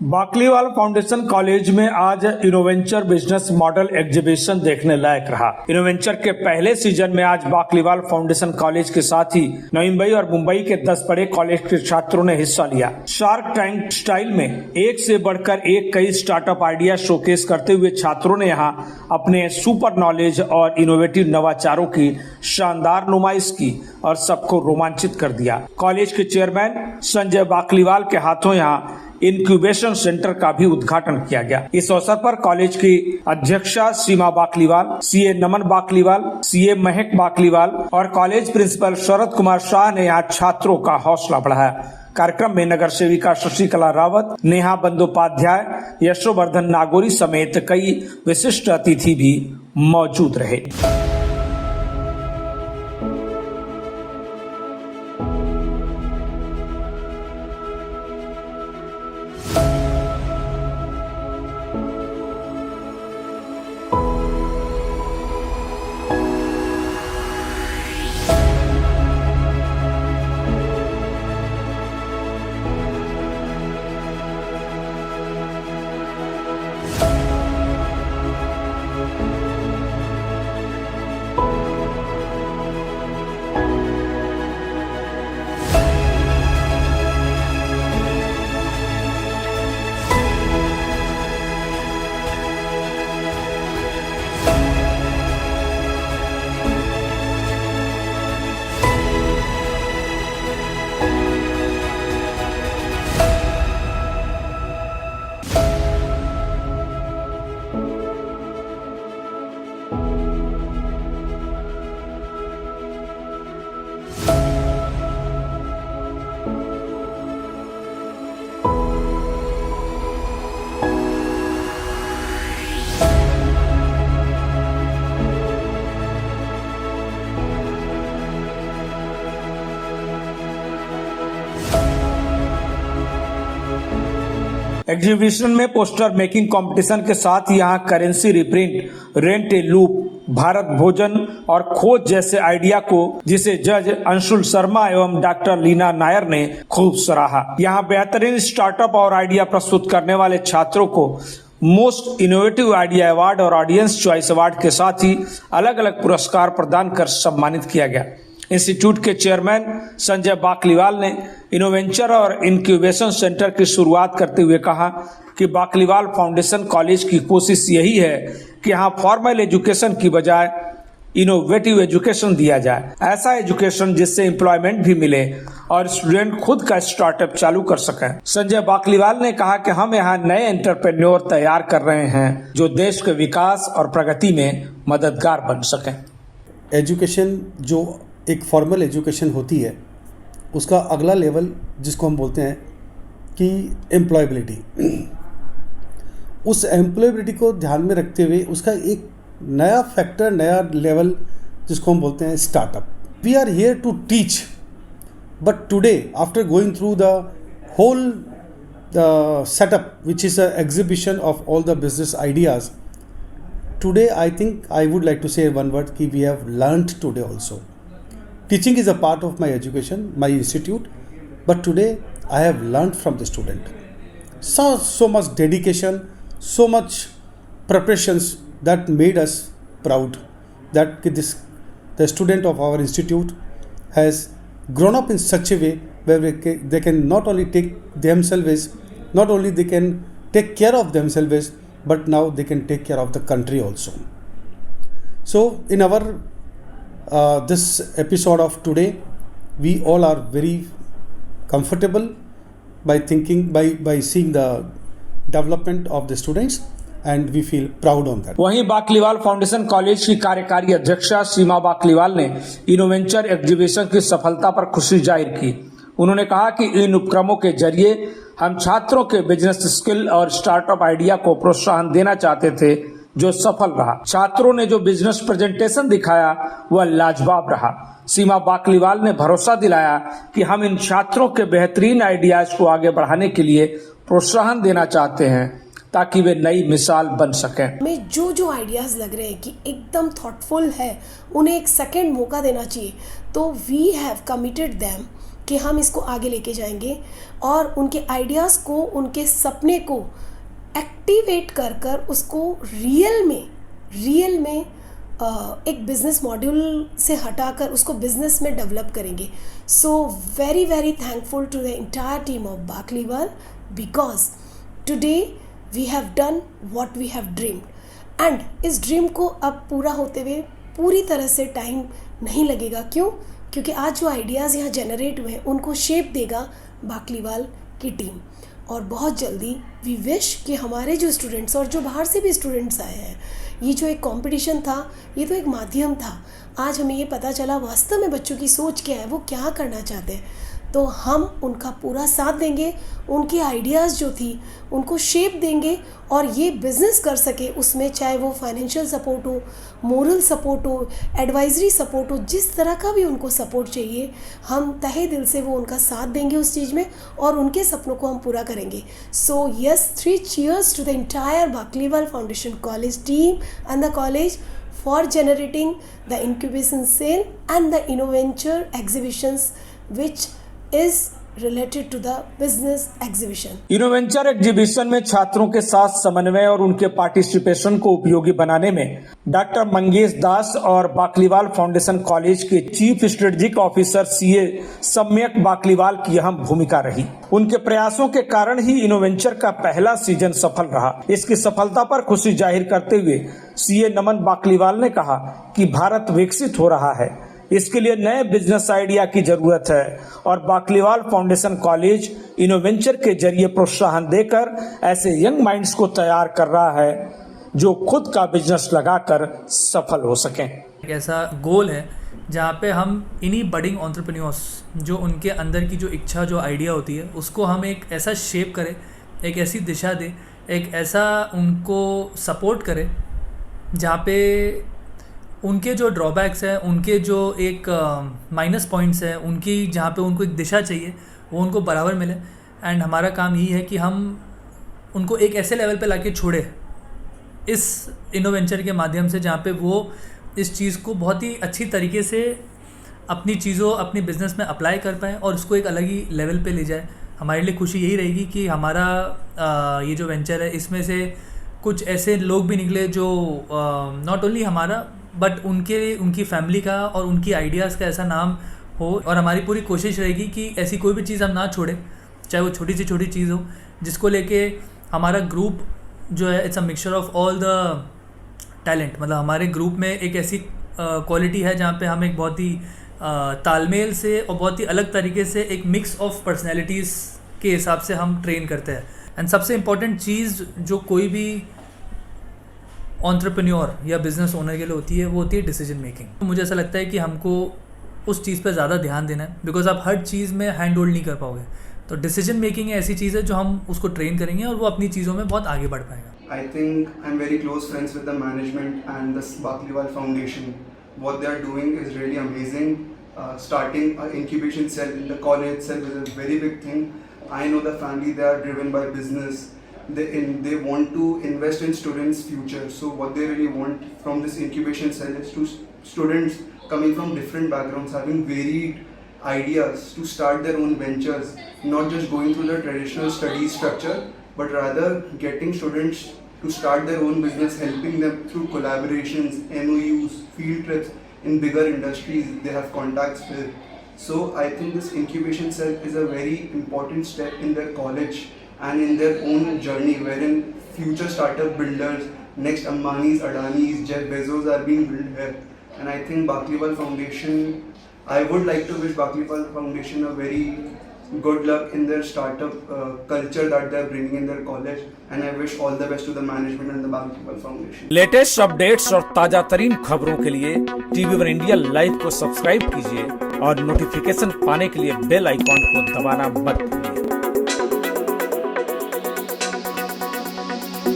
Bakliwal foundation college में आज इनोवेंचर business model exhibition देखने लायक रहा। इनोवेंचर के पहले सीजन में आज बाकलीवाल फाउंडेशन कॉलेज के साथ ही नवी मुंबई और मुंबई के 10 बड़े कॉलेज के छात्रों ने हिस्सा लिया। शार्क टैंक स्टाइल में एक से बढ़कर एक कई स्टार्टअप आइडिया शोकेस करते हुए छात्रों ने यहाँ अपने सुपर नॉलेज और इनोवेटिव नवाचारों की शानदार नुमाइश की और सबको रोमांचित कर दिया। कॉलेज के चेयरमैन संजय बाकलीवाल के हाथों यहाँ इंक्यूबेशन सेंटर का भी उद्घाटन किया गया। इस अवसर पर कॉलेज की अध्यक्षा सीमा बाकलीवाल, सीए नमन बाकलीवाल, सीए महक बाकलीवाल और कॉलेज प्रिंसिपल शरद कुमार शाह ने यहाँ छात्रों का हौसला बढ़ाया। कार्यक्रम में नगर सेविका शशिकला रावत, नेहा बंदोपाध्याय, यशोवर्धन नागोरी समेत कई विशिष्ट अतिथि भी मौजूद रहे। एग्जीबिशन में पोस्टर मेकिंग कंपटीशन के साथ यहाँ currency reprint, rent a loop, Bharat भोजन और खोज जैसे आइडिया को जिसे जज अंशुल शर्मा एवं डॉक्टर लीना नायर ने खूब सराहा। यहाँ बेहतरीन स्टार्टअप और आइडिया प्रस्तुत करने वाले छात्रों को मोस्ट इनोवेटिव आइडिया अवार्ड और ऑडियंस चॉइस अवार्ड के साथ ही अलग अलग पुरस्कार प्रदान कर सम्मानित किया गया। इंस्टीट्यूट के चेयरमैन संजय बाकलीवाल ने इनोवेंचर और इंक्यूबेशन सेंटर की शुरुआत करते हुए कहा कि बाकलीवाल फाउंडेशन कॉलेज की कोशिश यही है कि यहाँ फॉर्मल एजुकेशन की बजाय इनोवेटिव एजुकेशन दिया जाए, ऐसा एजुकेशन जिससे एम्प्लॉयमेंट भी मिले और स्टूडेंट खुद का स्टार्टअप चालू कर सकें। संजय बाकलीवाल ने कहा कि हम यहाँ नए एंटरप्रेन्योर तैयार कर रहे हैं जो देश के विकास और प्रगति में मददगार बन सकें। एजुकेशन जो एक फॉर्मल एजुकेशन होती है उसका अगला लेवल जिसको हम बोलते हैं कि एम्प्लॉयबिलिटी, उस एम्प्लॉयबिलिटी को ध्यान में रखते हुए उसका एक नया फैक्टर, नया लेवल जिसको हम बोलते हैं startup. We are here to teach, but today after going through the whole setup which is a exhibition of all the business ideas, today I think I would like to say one word कि we have learned today also. Teaching is a part of my education, my institute, but today I have learned from the student. So much dedication, so much preparations that made us proud that the student of our institute has grown up in such a way where they can not only take themselves, not only they can take care of themselves, but now they can take care of the country also. So in our this episode of today, we all are very comfortable by seeing the development of the students, and we feel proud on that. वहीं Bakliwal foundation college की कार्यकारी अध्यक्षा सीमा बाकलीवाल ने इनोवेंचर exhibition की सफलता पर खुशी जाहिर की। उन्होंने कहा कि इन उपक्रमों के जरिए हम छात्रों के बिजनेस स्किल और स्टार्टअप आइडिया को प्रोत्साहन देना चाहते थे जो सफल रहा। छात्रों ने जो बिजनेस प्रेजेंटेशन दिखाया वह लाजवाब रहा। सीमा बाकलीवाल ने भरोसा दिलाया कि हम इन छात्रों के बेहतरीन आइडियाज को आगे बढ़ाने के लिए प्रोत्साहन देना चाहते हैं ताकि वे नई मिसाल बन सकें। हमें जो आइडियाज लग रहे हैं कि एकदम थॉटफुल है, उन्हें एक सेकेंड मौका देना चाहिए, तो वी हैव कमिटेड देम कि हम इसको आगे लेके जाएंगे और उनके आइडियाज़ को, उनके सपने को एक्टिवेट कर कर उसको रियल में एक बिज़नेस मॉड्यूल से हटाकर उसको बिज़नेस में डेवलप करेंगे. So very very thankful to the entire team of Bakliwal because today we have done what we have dreamed. And इस ड्रीम को अब पूरा होते हुए पूरी तरह से टाइम नहीं लगेगा. क्यों? क्योंकि आज जो आइडियाज़ यहाँ जनरेट हुए हैं उनको शेप देगा बाकलीवाल की टीम. और बहुत जल्दी वी विश कि हमारे जो स्टूडेंट्स और जो बाहर से भी स्टूडेंट्स आए हैं, ये जो एक कंपटीशन था ये तो एक माध्यम था. आज हमें ये पता चला वास्तव में बच्चों की सोच क्या है, वो क्या करना चाहते हैं. तो हम उनका पूरा साथ देंगे, उनके आइडियाज़ जो थी उनको शेप देंगे और ये बिज़नेस कर सके उसमें, चाहे वो फाइनेंशियल सपोर्ट हो, मोरल सपोर्ट हो, एडवाइजरी सपोर्ट हो, जिस तरह का भी उनको सपोर्ट चाहिए हम तहे दिल से वो उनका साथ देंगे उस चीज़ में और उनके सपनों को हम पूरा करेंगे. So yes, 3 cheers to the entire Bakliwal Foundation College team and the college for generating the incubation cell and the InnoVenture exhibitions which is related to the business exhibition. Innoventure exhibition में छात्रों के साथ समन्वय और उनके participation को उपयोगी बनाने में डॉक्टर मंगेश दास और बाकलीवाल फाउंडेशन कॉलेज के चीफ स्ट्रेटेजिक ऑफिसर सीए सम्यक बाकलीवाल की अहम भूमिका रही. उनके प्रयासों के कारण ही इनोवेंचर का पहला सीजन सफल रहा. इसकी सफलता पर खुशी जाहिर करते हुए सीए नमन बाकलीवाल ने कहा कि भारत विकसित हो रहा है, इसके लिए नए बिजनेस आइडिया की जरूरत है और बाकलीवाल फाउंडेशन कॉलेज इनोवेंचर के जरिए प्रोत्साहन देकर ऐसे यंग माइंड्स को तैयार कर रहा है जो खुद का बिजनेस लगाकर सफल हो सकें. एक ऐसा गोल है जहाँ पे हम इन्हीं बडिंग एंटरप्रेन्योर्स जो उनके अंदर की जो इच्छा, जो आइडिया होती है, उसको हम एक ऐसा शेप करें, एक ऐसी दिशा दें, एक ऐसा उनको सपोर्ट करें जहाँ पे उनके जो ड्रॉबैक्स हैं, उनके जो एक माइनस पॉइंट्स हैं, उनकी जहाँ पे उनको एक दिशा चाहिए वो उनको बराबर मिले. एंड हमारा काम यही है कि हम उनको एक ऐसे लेवल पे लाके छोड़े इस इनोवेंचर के माध्यम से जहाँ पे वो इस चीज़ को बहुत ही अच्छी तरीके से अपनी चीज़ों, अपनी बिज़नेस में अप्लाई कर पाएँ और उसको एक अलग ही लेवल पे ले जाए. हमारे लिए खुशी यही रहेगी कि हमारा ये जो वेंचर है इसमें से कुछ ऐसे लोग भी निकले जो नॉट ओनली हमारा बट उनकी फैमिली का और उनकी आइडियाज़ का ऐसा नाम हो. और हमारी पूरी कोशिश रहेगी कि ऐसी कोई भी चीज़ हम ना छोड़ें, चाहे वो छोटी से छोटी चीज़ हो, जिसको लेके हमारा ग्रुप जो है it's a mixture of all the talent. मतलब हमारे ग्रुप में एक ऐसी क्वालिटी है जहाँ पे हम एक बहुत ही तालमेल से और बहुत ही अलग तरीके से एक मिक्स ऑफ पर्सनैलिटीज़ के हिसाब से हम ट्रेन करते हैं. एंड सबसे इम्पॉर्टेंट चीज़ जो कोई भी एंटरप्रेन्योर या बिज़नेस ओनर के लिए होती है वो होती है डिसीजन मेकिंग. मुझे ऐसा लगता है कि हमको उस चीज़ पे ज़्यादा ध्यान देना है बिकॉज आप हर चीज़ में हैंड होल्ड नहीं कर पाओगे. तो डिसीजन मेकिंग ऐसी चीज़ है जो हम उसको ट्रेन करेंगे और वो अपनी चीज़ों में बहुत आगे बढ़ पाएगा. I think I'm very close friends with the management and the Bakliwal Foundation. What they are doing is really amazing. Starting an incubation cell in the college itself is a very big thing. I know the family, they are driven by business. They want to invest in students' future. So what they really want from this incubation cell is to students coming from different backgrounds, having varied ideas to start their own ventures, not just going through the traditional study structure, but rather getting students to start their own business, helping them through collaborations, MOUs, field trips in bigger industries they have contacts with. So I think this incubation cell is a very important step in their college and in their own journey, wherein future startup builders, next Ambanis, Adanis, Jeff Bezos are being built here. And I think Bakliwal Foundation, I would like to wish Bakliwal Foundation a very good luck in their startup culture that they are bringing in their college, and I wish all the best to the management and the Bakliwal Foundation. Latest updates और ताजा तरीन खबरों के लिए TV1 India live को subscribe कीजिए और notification पाने के लिए बेल आइकॉन को दबाना मत भूलिए.